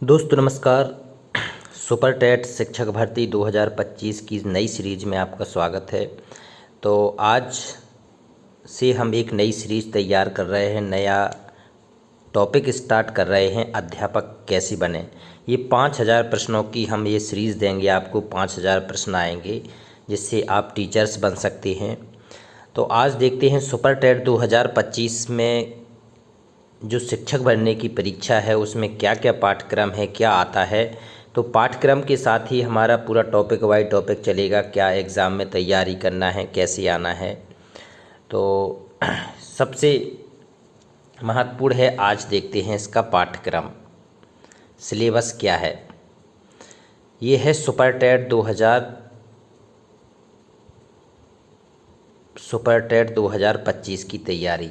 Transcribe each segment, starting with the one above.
दोस्तों नमस्कार। Super TET शिक्षक भर्ती 2025 की नई सीरीज में आपका स्वागत है। तो आज से हम एक नई सीरीज तैयार कर रहे हैं, नया टॉपिक स्टार्ट कर रहे हैं, अध्यापक कैसे बने। ये 5000 प्रश्नों की हम ये सीरीज़ देंगे आपको। 5000 प्रश्न आएंगे जिससे आप टीचर्स बन सकते हैं। तो आज देखते हैं सुपर टेट 2025 में जो शिक्षक बनने की परीक्षा है उसमें क्या क्या पाठ्यक्रम है, क्या आता है। तो पाठ्यक्रम के साथ ही हमारा पूरा टॉपिक वाइज टॉपिक चलेगा, क्या एग्ज़ाम में तैयारी करना है, कैसे आना है। तो सबसे महत्वपूर्ण है, आज देखते हैं इसका पाठ्यक्रम, सिलेबस क्या है। ये है सुपर टेट 2025 की तैयारी।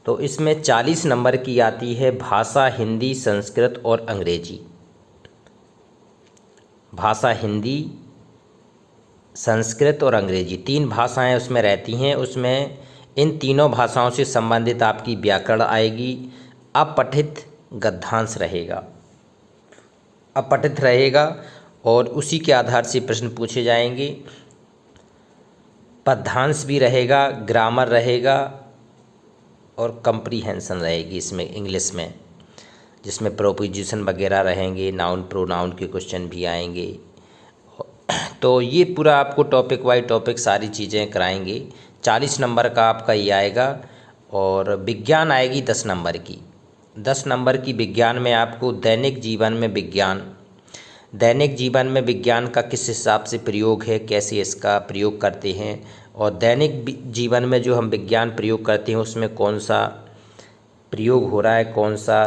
तो इसमें 40 नंबर की आती है भाषा हिंदी, संस्कृत और अंग्रेजी। भाषा हिंदी, संस्कृत और अंग्रेजी, 3 भाषाएं उसमें रहती हैं। उसमें इन तीनों भाषाओं से संबंधित आपकी व्याकरण आएगी। अपठित गद्यांश रहेगा, अपठित रहेगा और उसी के आधार से प्रश्न पूछे जाएंगे। पद्यांश भी रहेगा, ग्रामर रहेगा और कंप्रीहेंशन रहेगी इसमें इंग्लिश में, जिसमें प्रोपोजिशन वगैरह रहेंगे, नाउन प्रोनाउन के क्वेश्चन भी आएंगे। तो ये पूरा आपको टॉपिक वाइज टॉपिक सारी चीज़ें कराएंगे। 40 नंबर का आपका ये आएगा। और विज्ञान आएगी 10 नंबर की। 10 नंबर की विज्ञान में आपको दैनिक जीवन में विज्ञान, दैनिक जीवन में विज्ञान का किस हिसाब से प्रयोग है, कैसे इसका प्रयोग करते हैं, और दैनिक जीवन में जो हम विज्ञान प्रयोग करते हैं उसमें कौन सा प्रयोग हो रहा है, कौन सा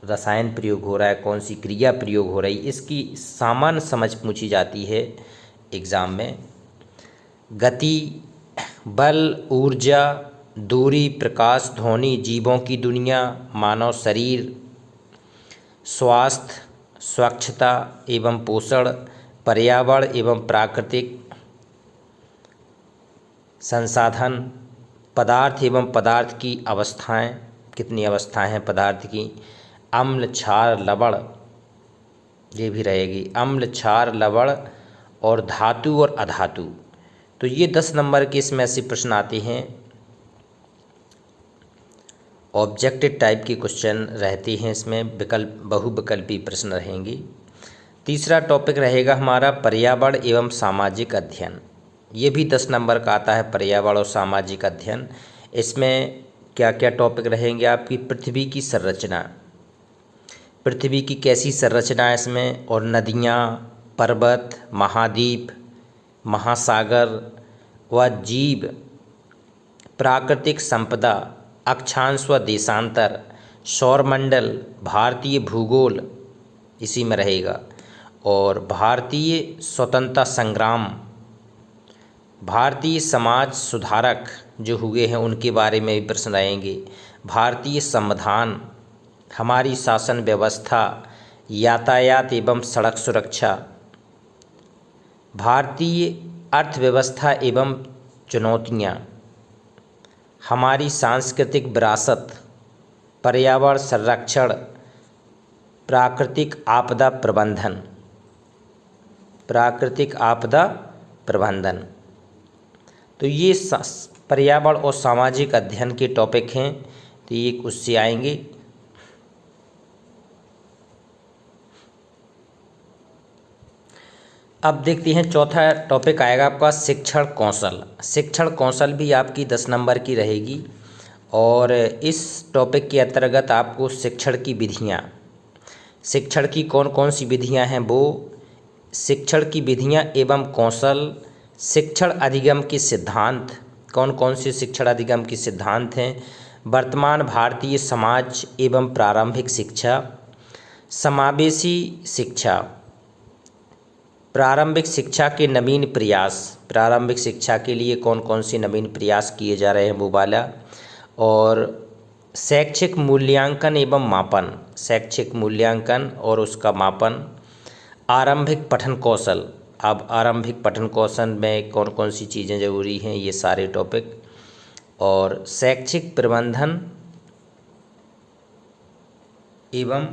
रसायन प्रयोग हो रहा है, कौन सी क्रिया प्रयोग हो रही, इसकी सामान्य समझ पूछी जाती है एग्ज़ाम में। गति, बल, ऊर्जा, दूरी, प्रकाश, ध्वनि, जीवों की दुनिया, मानव शरीर, स्वास्थ्य, स्वच्छता एवं पोषण, पर्यावरण एवं प्राकृतिक संसाधन, पदार्थ एवं पदार्थ की अवस्थाएं, कितनी अवस्थाएं हैं पदार्थ की, अम्ल, क्षार, लवण, ये भी रहेगी, अम्ल, क्षार, लवण, और धातु और अधातु। तो ये 10 नंबर के इसमें ऐसे प्रश्न आते हैं। ऑब्जेक्टिव टाइप के क्वेश्चन रहते हैं इसमें, विकल्प बहुविकल्पी प्रश्न रहेंगे। तीसरा टॉपिक रहेगा हमारा पर्यावरण एवं सामाजिक अध्ययन। ये भी 10 नंबर का आता है, पर्यावरण और सामाजिक अध्ययन। इसमें क्या क्या टॉपिक रहेंगे आपकी, पृथ्वी की संरचना, पृथ्वी की कैसी संरचना है इसमें, और नदियाँ, पर्वत, महाद्वीप, महासागर व जीव, प्राकृतिक संपदा, अक्षांश व देशांतर, सौरमंडल, भारतीय भूगोल इसी में रहेगा, और भारतीय स्वतंत्रता संग्राम, भारतीय समाज सुधारक जो हुए हैं उनके बारे में भी प्रश्न रहेंगे, भारतीय संविधान, हमारी शासन व्यवस्था, यातायात एवं सड़क सुरक्षा, भारतीय अर्थव्यवस्था एवं चुनौतियाँ, हमारी सांस्कृतिक विरासत, पर्यावरण संरक्षण, प्राकृतिक आपदा प्रबंधन, प्राकृतिक आपदा प्रबंधन। तो ये पर्यावरण और सामाजिक अध्ययन के टॉपिक हैं, तो ये उससे आएंगे। अब देखते हैं चौथा टॉपिक आएगा आपका शिक्षण कौशल। शिक्षण कौशल भी आपकी 10 नंबर की रहेगी। और इस टॉपिक के अंतर्गत आपको शिक्षण की विधियाँ, शिक्षण की कौन कौन सी विधियाँ हैं वो, शिक्षण की विधियाँ एवं कौशल, शिक्षण अधिगम के सिद्धांत, कौन कौन से शिक्षण अधिगम के सिद्धांत हैं, वर्तमान भारतीय समाज एवं प्रारंभिक शिक्षा, समावेशी शिक्षा, प्रारंभिक शिक्षा के नवीन प्रयास, प्रारंभिक शिक्षा के लिए कौन कौन से नवीन प्रयास किए जा रहे हैं वो वाला, और शैक्षिक मूल्यांकन एवं मापन, शैक्षिक मूल्यांकन और उसका मापन, आरंभिक पठन कौशल, अब आरंभिक पठन कौशल में कौन कौन सी चीज़ें ज़रूरी हैं ये सारे टॉपिक, और शैक्षिक प्रबंधन एवं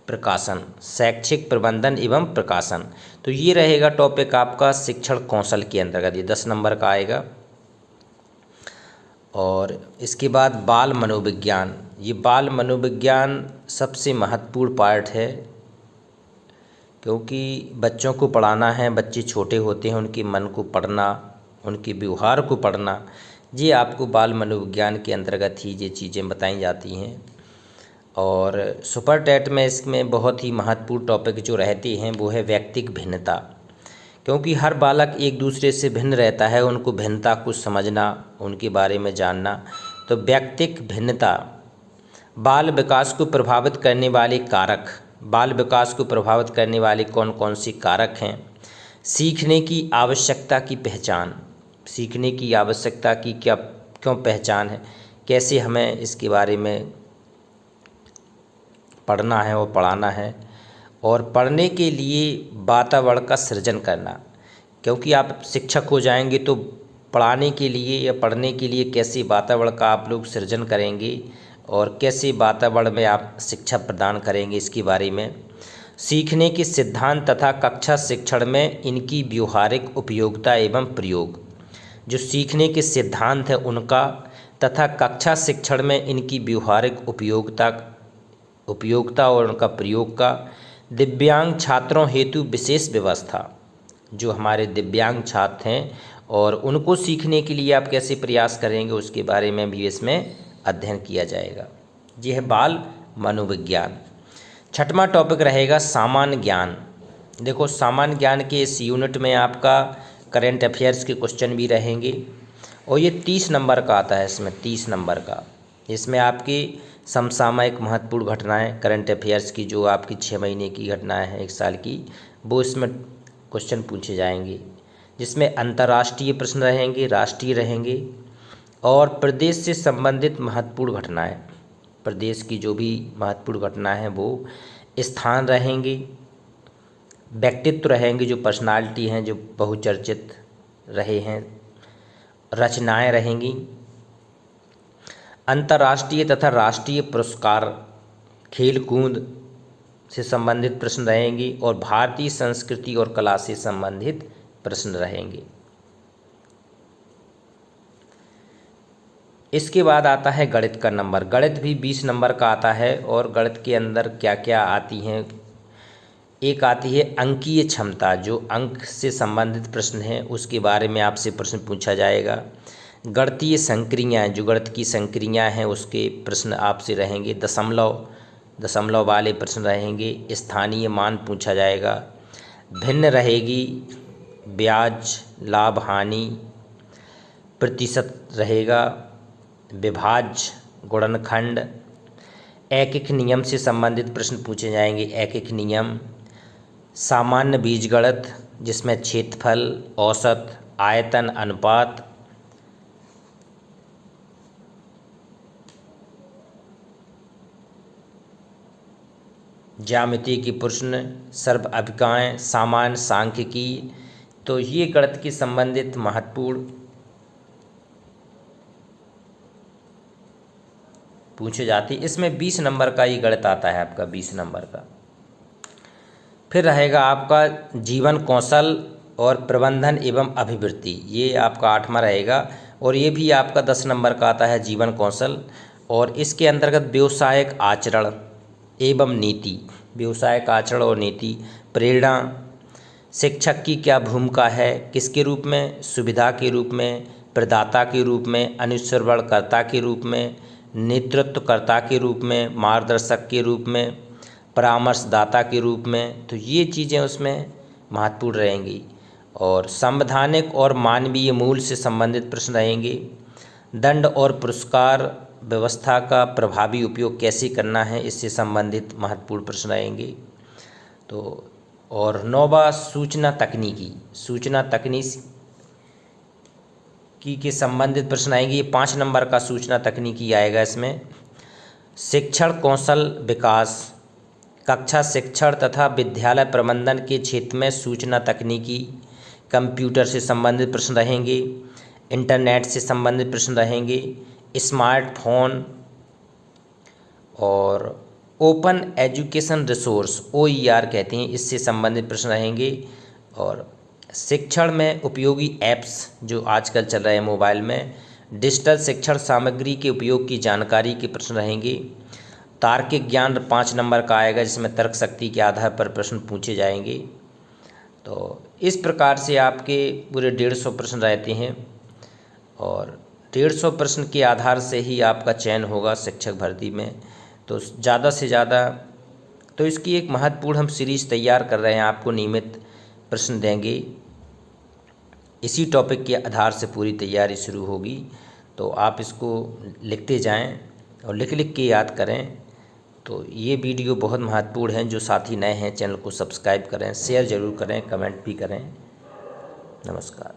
प्रकाशन, शैक्षिक प्रबंधन एवं प्रकाशन। तो ये रहेगा टॉपिक आपका शिक्षण कौशल के अंतर्गत, ये 10 नंबर का आएगा। और इसके बाद बाल मनोविज्ञान, ये बाल मनोविज्ञान सबसे महत्वपूर्ण पार्ट है, क्योंकि बच्चों को पढ़ाना है, बच्चे छोटे होते हैं, उनके मन को पढ़ना, उनके व्यवहार को पढ़ना, ये आपको बाल मनोविज्ञान के अंतर्गत ही ये चीज़ें बताई जाती हैं। और सुपर टेट में इसमें बहुत ही महत्वपूर्ण टॉपिक जो रहते हैं वो है व्यक्तिक भिन्नता, क्योंकि हर बालक एक दूसरे से भिन्न रहता है, उनको भिन्नता को समझना, उनके बारे में जानना। तो व्यक्तिक भिन्नता, बाल विकास को प्रभावित करने वाले कारक, बाल विकास को प्रभावित करने वाले कौन कौन से कारक हैं, सीखने की आवश्यकता की पहचान, सीखने की आवश्यकता की क्या क्यों पहचान है, कैसे हमें इसके बारे में पढ़ना है और पढ़ाना है, और पढ़ने के लिए वातावरण का सृजन करना, क्योंकि आप शिक्षक हो जाएंगे तो पढ़ाने के लिए या पढ़ने के लिए कैसे वातावरण का आप लोग सृजन करेंगे और कैसे वातावरण में आप शिक्षा प्रदान करेंगे, इसके बारे में। सीखने के सिद्धांत तथा कक्षा शिक्षण में इनकी व्यवहारिक उपयोगिता एवं प्रयोग, जो सीखने के सिद्धांत हैं उनका तथा कक्षा शिक्षण में इनकी व्यवहारिक उपयोगिता और उनका प्रयोग का। दिव्यांग छात्रों हेतु विशेष व्यवस्था, जो हमारे दिव्यांग छात्र हैं और उनको सीखने के लिए आप कैसे प्रयास करेंगे उसके बारे में भी इसमें अध्ययन किया जाएगा। यह है बाल मनोविज्ञान। छठवां टॉपिक रहेगा सामान्य ज्ञान। देखो, सामान्य ज्ञान के इस यूनिट में आपका करंट अफेयर्स के क्वेश्चन भी रहेंगे और ये 30 नंबर का आता है, इसमें 30 नंबर का। इसमें आपकी समसामयिक महत्वपूर्ण घटनाएं, करंट अफेयर्स की जो आपकी 6 महीने की घटनाएं हैं, 1 साल की, वो इसमें क्वेश्चन पूछे जाएंगे, जिसमें अंतर्राष्ट्रीय प्रश्न रहेंगे, राष्ट्रीय रहेंगे और प्रदेश से संबंधित महत्वपूर्ण घटनाएं, प्रदेश की जो भी महत्वपूर्ण घटनाएं हैं वो स्थान रहेंगे, व्यक्तित्व रहेंगे, जो पर्सनालिटी हैं जो बहुचर्चित रहे हैं, रचनाएं रहेंगी, अंतर्राष्ट्रीय तथा राष्ट्रीय पुरस्कार, खेल कूद से संबंधित प्रश्न रहेंगे और भारतीय संस्कृति और कला से संबंधित प्रश्न रहेंगे। इसके बाद आता है गणित का नंबर। गणित भी 20 नंबर का आता है और गणित के अंदर क्या क्या आती हैं, एक आती है अंकीय क्षमता, जो अंक से संबंधित प्रश्न है उसके बारे में आपसे प्रश्न पूछा जाएगा। गणितीय संक्रियाएं, जो गणित की संक्रियाएं हैं उसके प्रश्न आपसे रहेंगे। दशमलव वाले प्रश्न रहेंगे। स्थानीय मान पूछा जाएगा। भिन्न रहेगी, ब्याज, लाभ, हानि, प्रतिशत रहेगा, विभाज्य, गुणनखंड, एकक नियम से संबंधित प्रश्न पूछे जाएंगे। एकक नियम, सामान्य बीजगणित जिसमें क्षेत्रफल, औसत, आयतन, अनुपात, ज्यामिति की प्रश्न, सर्वअभिकाएं, सामान्य सांख्यिकी। तो ये गणित के संबंधित महत्वपूर्ण पूछे जाती है। इसमें 20 नंबर का ये गणित आता है आपका, 20 नंबर का। फिर रहेगा आपका जीवन कौशल और प्रबंधन एवं अभिवृद्धि, ये आपका 8वां रहेगा और ये भी आपका 10 नंबर का आता है, जीवन कौशल। और इसके अंतर्गत व्यवसायिक आचरण एवं नीति, व्यवसायिक आचरण और नीति, प्रेरणा, शिक्षक की क्या भूमिका है, किसके रूप में, सुविधा के रूप में, प्रदाता के रूप में, अनुसरणकर्ता के रूप में, नेतृत्वकर्ता के रूप में, मार्गदर्शक के रूप में, परामर्शदाता के रूप में। तो ये चीज़ें उसमें महत्वपूर्ण रहेंगी। और संवैधानिक और मानवीय मूल से संबंधित प्रश्न रहेंगे। दंड और पुरस्कार व्यवस्था का प्रभावी उपयोग कैसे करना है, इससे संबंधित महत्वपूर्ण प्रश्न रहेंगे। तो और 9वां सूचना तकनीकी के संबंधित प्रश्न आएंगे। ये 5 नंबर का सूचना तकनीकी आएगा। इसमें शिक्षण कौशल विकास, कक्षा शिक्षण तथा विद्यालय प्रबंधन के क्षेत्र में सूचना तकनीकी, कंप्यूटर से संबंधित प्रश्न रहेंगे, इंटरनेट से संबंधित प्रश्न रहेंगे, स्मार्टफोन और ओपन एजुकेशन रिसोर्स OER कहते हैं, इससे संबंधित प्रश्न रहेंगे। और शिक्षण में उपयोगी ऐप्स जो आजकल चल रहे हैं मोबाइल में, डिजिटल शिक्षण सामग्री के उपयोग की जानकारी के प्रश्न रहेंगे। तार्किक ज्ञान 5 नंबर का आएगा, जिसमें तर्क शक्ति के आधार पर प्रश्न पूछे जाएंगे। तो इस प्रकार से आपके पूरे 150 प्रश्न रहते हैं और 150 प्रश्न के आधार से ही आपका चयन होगा शिक्षक भर्ती में। तो ज़्यादा से ज़्यादा, तो इसकी एक महत्वपूर्ण हम सीरीज़ तैयार कर रहे हैं, आपको नियमित प्रश्न देंगे। इसी टॉपिक के आधार से पूरी तैयारी शुरू होगी, तो आप इसको लिखते जाएं और लिख लिख के याद करें। तो ये वीडियो बहुत महत्वपूर्ण है। जो साथी नए हैं चैनल को सब्सक्राइब करें, शेयर ज़रूर करें, कमेंट भी करें। नमस्कार।